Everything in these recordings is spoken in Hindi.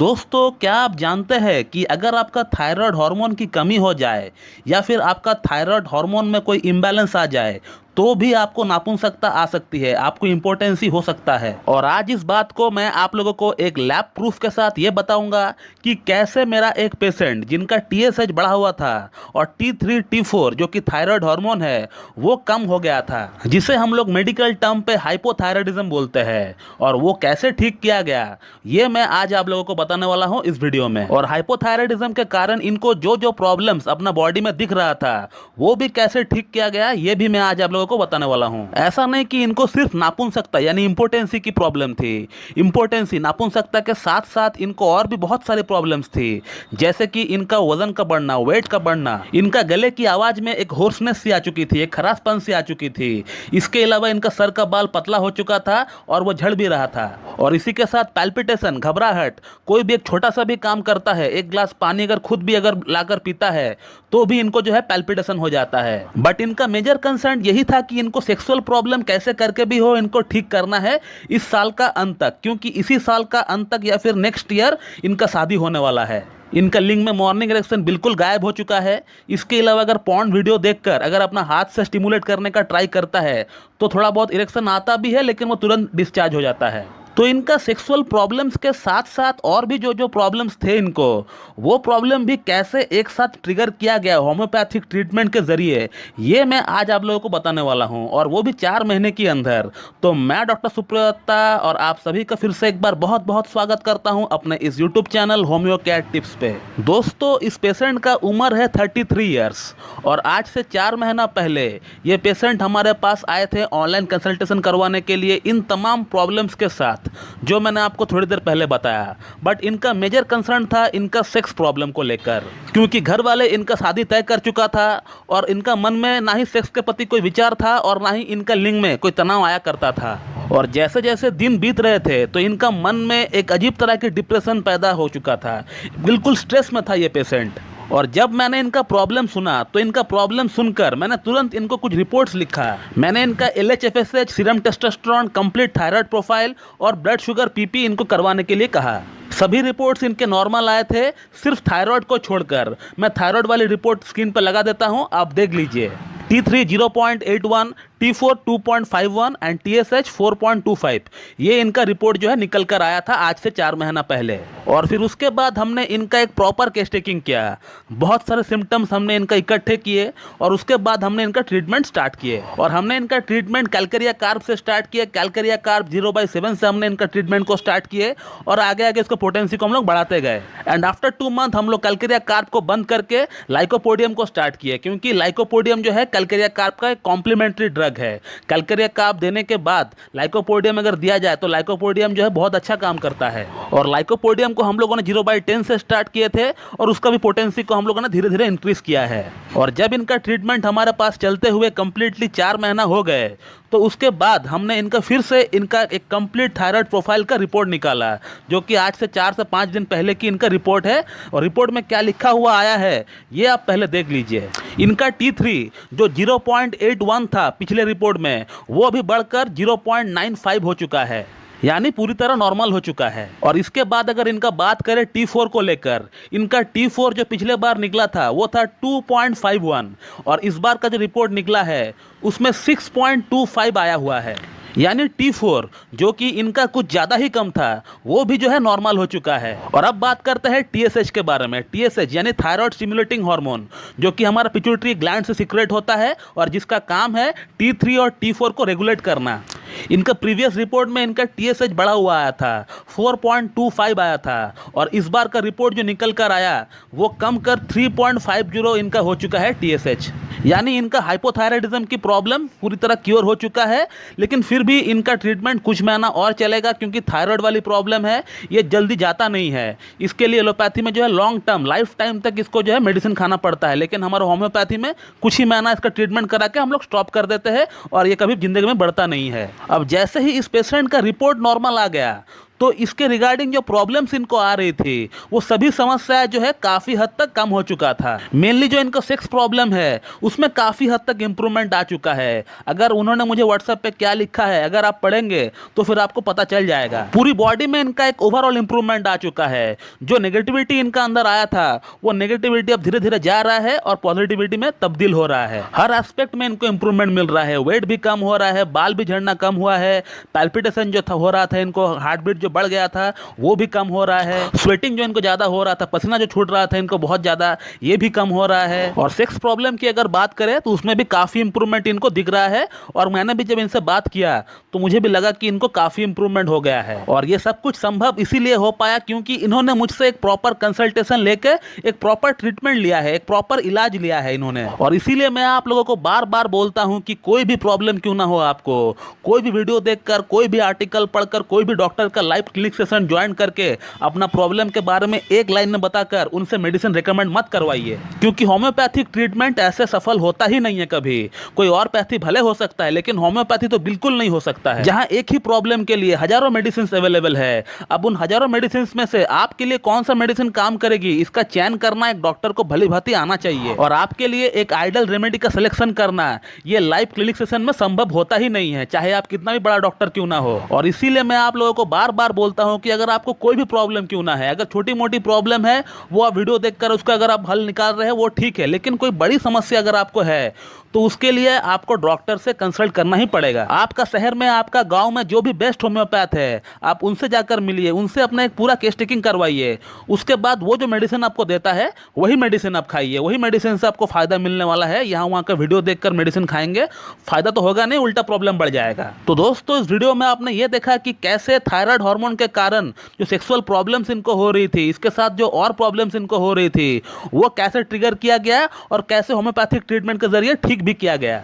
दोस्तों, क्या आप जानते हैं कि अगर आपका थायराइड हार्मोन की कमी हो जाए या फिर आपका थायराइड हार्मोन में कोई इम्बैलेंस आ जाए तो भी आपको नापुंसकता आ सकती है, आपको इम्पोर्टेंसी हो सकता है। और आज इस बात को मैं आप लोगों को एक लैब प्रूफ के साथ ये बताऊंगा कि कैसे मेरा एक पेशेंट जिनका TSH बढ़ा हुआ था और T3 T4 जो कि थायराइड हार्मोन है वो कम हो गया था, जिसे हम लोग मेडिकल टर्म पे हाइपोथायराइडिज्म बोलते हैं, और वो कैसे ठीक किया गया ये मैं आज आप लोगों को बताने वाला हूं इस वीडियो में। और हाइपोथायराइडिज्म के कारण इनको जो जो प्रॉब्लम्स अपना बॉडी में दिख रहा था वो भी कैसे ठीक किया गया ये भी मैं आज आप लोगों को बताने वाला हूं। ऐसा नहीं कि इनको सिर्फ नापुंसकता यानी इंपोर्टेंसी की प्रॉब्लम थी। इंपोर्टेंसी नापुंसकता के साथ साथ इनको और भी बहुत सारी प्रॉब्लम्स थी, जैसे कि इनका वजन का बढ़ना, वेट का बढ़ना, इनका गले की आवाज में एक होर्सनेस सी आ चुकी थी, एक खरासपन सी आ चुकी थी। इसके अलावा इनका सर का बाल पतला हो चुका था और वो झड़ भी रहा था। और इसी के साथ पैल्पिटेशन, घबराहट, कोई भी एक छोटा सा भी काम करता है, एक ग्लास पानी अगर खुद भी अगर लाकर पीता है तो भी इनको जो है पैल्पिटेशन हो जाता है। बट इनका मेजर कंसर्न यही था कि इनको सेक्सुअल प्रॉब्लम कैसे करके भी हो इनको ठीक करना है इस साल का अंत तक, क्योंकि इसी साल का अंत तक या फिर नेक्स्ट ईयर इनका शादी होने वाला है। इनका लिंग में मॉर्निंग इरेक्शन बिल्कुल गायब हो चुका है। इसके अलावा अगर पॉर्न वीडियो देखकर अगर अपना हाथ से स्टिमुलेट करने का ट्राई करता है तो थोड़ा बहुत इरेक्शन आता भी है, लेकिन वो तुरंत डिस्चार्ज हो जाता है। तो इनका सेक्सुअल प्रॉब्लम्स के साथ साथ और भी जो जो प्रॉब्लम्स थे इनको, वो प्रॉब्लम भी कैसे एक साथ ट्रिगर किया गया होम्योपैथिक ट्रीटमेंट के जरिए, ये मैं आज आप लोगों को बताने वाला हूं, और वो भी 4 महीने के अंदर। तो मैं डॉक्टर सुप्रता और आप सभी का फिर से एक बार बहुत बहुत स्वागत करता हूं अपने इस YouTube channel homeo care tips पे। दोस्तों, इस पेशेंट का उम्र है 33 ईयर्स, और आज से 4 महीना पहले ये पेशेंट हमारे पास आए थे ऑनलाइन कंसल्टेशन करवाने के लिए इन तमाम प्रॉब्लम्स के साथ जो मैंने आपको थोड़ी देर पहले बताया। बट इनका मेजर कंसर्न था इनका सेक्स प्रॉब्लम को लेकर, क्योंकि घर वाले इनका शादी तय कर चुका था और इनका मन में ना ही सेक्स के प्रति कोई विचार था और ना ही इनका लिंग में कोई तनाव आया करता था। और जैसे जैसे दिन बीत रहे थे तो इनका मन में एक अजीब तरह की डिप्रेशन पैदा हो चुका था, बिल्कुल स्ट्रेस में था ये पेशेंट। और जब मैंने इनका प्रॉब्लम सुना तो इनका प्रॉब्लम सुनकर मैंने तुरंत इनको कुछ रिपोर्ट्स लिखा। मैंने इनका LHFSH, serum testosterone, complete thyroid profile और ब्लड शुगर PP इनको करवाने के लिए कहा। सभी रिपोर्ट्स इनके नॉर्मल आए थे, सिर्फ थायराइड को छोड़कर। मैं थायराइड वाली रिपोर्ट स्क्रीन पर लगा देता हूं, आप देख लीजिए। T3 0.81, T4 2.51 एंड TSH 4.25, ये इनका रिपोर्ट जो है निकल कर आया था आज से 4 महीना पहले। और फिर उसके बाद हमने इनका एक प्रॉपर केस टेकिंग किया, बहुत सारे सिम्टम्स हमने इनका इकट्ठे किए और उसके बाद हमने इनका ट्रीटमेंट स्टार्ट किए। और हमने इनका ट्रीटमेंट कैलकेरिया कार्ब से स्टार्ट किया। कैलकेरिया कार्ब 0/7 से हमने इनका ट्रीटमेंट को स्टार्ट किए और आगे आगे इसको पोटेंसी को हम लोग बढ़ाते गए। एंड आफ्टर 2 मंथ हम लोग कैलकेरिया कार्ब को बंद करके लाइकोपोडियम को स्टार्ट किए, क्योंकि लाइकोपोडियम जो है कैलकेरिया कार्ब का एक कॉम्प्लीमेंट्री ड्रग है। कैलकेरिया कार्ब देने के बाद लाइकोपोडियम अगर दिया जाए तो लाइकोपोडियम जो है बहुत अच्छा काम करता है। और लाइकोपोडियम को हम लोगों ने 0/10 से स्टार्ट किए थे और उसका भी पोटेंसी को हम लोगों ने धीरे धीरे इंक्रीज किया है। और जब इनका ट्रीटमेंट हमारे पास चलते हुए कंप्लीटली 4 महीना हो गए तो उसके बाद हमने इनका फिर से इनका एक कंप्लीट थायराइड प्रोफाइल का रिपोर्ट निकाला, जो कि आज से 4 से 5 दिन पहले की इनका रिपोर्ट है। और रिपोर्ट में क्या लिखा हुआ आया है ये आप पहले देख लीजिए। इनका T3 जो 0.81 था पिछले रिपोर्ट में, वो अभी बढ़कर 0.95 हो चुका है, यानी पूरी तरह नॉर्मल हो चुका है। और इसके बाद अगर इनका बात करें T4 को लेकर, इनका T4 जो पिछले बार निकला था वो था 2.51, और इस बार का जो रिपोर्ट निकला है उसमें 6.25 आया हुआ है, यानी T4 जो कि इनका कुछ ज़्यादा ही कम था वो भी जो है नॉर्मल हो चुका है। और अब बात करते हैं TSH के बारे में। TSH यानी थायराइड स्टिमुलेटिंग हार्मोन, जो कि हमारा पिट्यूटरी ग्लैंड से सीक्रेट होता है और जिसका काम है T3 और T4 को रेगुलेट करना। इनका प्रीवियस रिपोर्ट में इनका TSH बढ़ा हुआ आया था, 4.25 आया था, और इस बार का रिपोर्ट जो निकल कर आया वो कम कर 3.50 इनका हो चुका है TSH, यानी इनका हाइपोथायराइडिज्म की प्रॉब्लम पूरी तरह क्योर हो चुका है। लेकिन फिर भी इनका ट्रीटमेंट कुछ महीना और चलेगा, क्योंकि थायराइड वाली प्रॉब्लम है, ये जल्दी जाता नहीं है। इसके लिए एलोपैथी में जो है लॉन्ग टर्म लाइफ टाइम तक इसको जो है मेडिसिन खाना पड़ता है, लेकिन हमारे होम्योपैथी में कुछ ही महीना इसका ट्रीटमेंट करा के हम लोग स्टॉप कर देते हैं और ये कभी ज़िंदगी में बढ़ता नहीं है। अब जैसे ही इस पेशेंट का रिपोर्ट नॉर्मल आ गया तो इसके रिगार्डिंग जो प्रॉब्लम्स इनको आ रही थी वो सभी समस्याएं जो है काफ़ी हद तक कम हो चुका था। मेनली जो इनको सेक्स प्रॉब्लम है उसमें काफ़ी हद तक इंप्रूवमेंट आ चुका है। अगर उन्होंने मुझे व्हाट्सएप पे क्या लिखा है अगर आप पढ़ेंगे तो फिर आपको पता चल जाएगा। पूरी बॉडी में इनका एक ओवरऑल इंप्रूवमेंट आ चुका है। जो नेगेटिविटी इनका अंदर आया था वो नेगेटिविटी अब धीरे धीरे जा रहा है और पॉजिटिविटी में तब्दील हो रहा है। हर एस्पेक्ट में इनको इंप्रूवमेंट मिल रहा है। वेट भी कम हो रहा है, बाल भी झड़ना कम हुआ है, पैल्पिटेशन जो था हो रहा था इनको, हार्ट बीट जो बढ़ गया था वो भी कम हो रहा है, स्वेटिंग जो इनको ज़्यादा हो रहा था, पसीना जो छूट रहा था इनको बहुत ज़्यादा, ये भी कम हो रहा है। और सेक्स प्रॉब्लम की अगर बात करें तो उसमें भी काफ़ी इंप्रूवमेंट इनको दिख रहा है। और मैंने भी जब इनसे बात किया तो मुझे भी लगा कि इनको काफ़ी इंप्रूवमेंट हो गया है। और ये सब कुछ संभव इसीलिए हो पाया क्योंकि इन्होंने मुझसे एक प्रॉपर कंसल्टेशन लेकर एक प्रॉपर ट्रीटमेंट लिया है, एक प्रॉपर इलाज लिया है इन्होंने। और इसीलिए मैं आप लोगों को बार बार बोलता हूं कि कोई भी प्रॉब्लम क्यों ना हो, आपको कोई भी वीडियो देखकर, कोई भी आर्टिकल पढ़कर, कोई भी डॉक्टर का लाइव क्लिनिक सेशन ज्वाइन करके अपना प्रॉब्लम के बारे में एक लाइन में बताकर उनसे मेडिसिन रिकमेंड मत करवाइए, क्योंकि होम्योपैथिक ट्रीटमेंट ऐसे सफल होता ही नहीं है कभी। कोई और पैथी भले हो सकता है लेकिन होम्योपैथी तो बिल्कुल नहीं हो सकता है। जहां एक ही प्रॉब्लम के लिए हजारों मेडिसिन अवेलेबल है, अब उन हजारों मेडिसिन में से आपके लिए कौन सा मेडिसिन काम करेगी इसका चयन करना एक डॉक्टर को भली भांति आना चाहिए। और आपके लिए एक आइडियल रेमेडी का सिलेक्शन करना ये लाइव क्लिनिक सेशन में संभव होता ही नहीं है, चाहे आप कितना भी बड़ा डॉक्टर क्यों ना हो। और इसीलिए मैं आप लोगों को बार बार बोलता हूं कि अगर आपको कोई भी प्रॉब्लम क्यों ना है, अगर छोटी मोटी प्रॉब्लम है वो आप वीडियो देखकर उसका अगर आप हल निकाल रहे हैं वो ठीक है, लेकिन कोई बड़ी समस्या अगर आपको है तो उसके लिए आपको डॉक्टर से कंसल्ट करना ही पड़ेगा। आपका शहर में, आपका गांव में जो भी बेस्ट होम्योपैथ है आप उनसे जाकर मिलिए, उनसे अपना एक पूरा केस टेकिंग करवाइए। उसके बाद वो जो मेडिसिन आपको देता है वही मेडिसिन आप खाइए, वही मेडिसिन से आपको फायदा मिलने वाला है। यहाँ वहाँ का वीडियो देखकर मेडिसिन खाएंगे फायदा तो होगा नहीं, उल्टा प्रॉब्लम बढ़ जाएगा। तो दोस्तों इस वीडियो में आपने ये देखा कि कैसे थायराइड हार्मोन के कारण जो सेक्सुअल प्रॉब्लम्स इनको हो रही थी, इसके साथ जो और प्रॉब्लम्स इनको हो रही थी वो कैसे ट्रिगर किया गया और कैसे होम्योपैथिक ट्रीटमेंट के जरिए ठीक भी किया गया।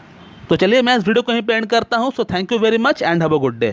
तो चलिए मैं इस वीडियो को यहीं पे एंड करता हूं। So thank you very much and have a good day.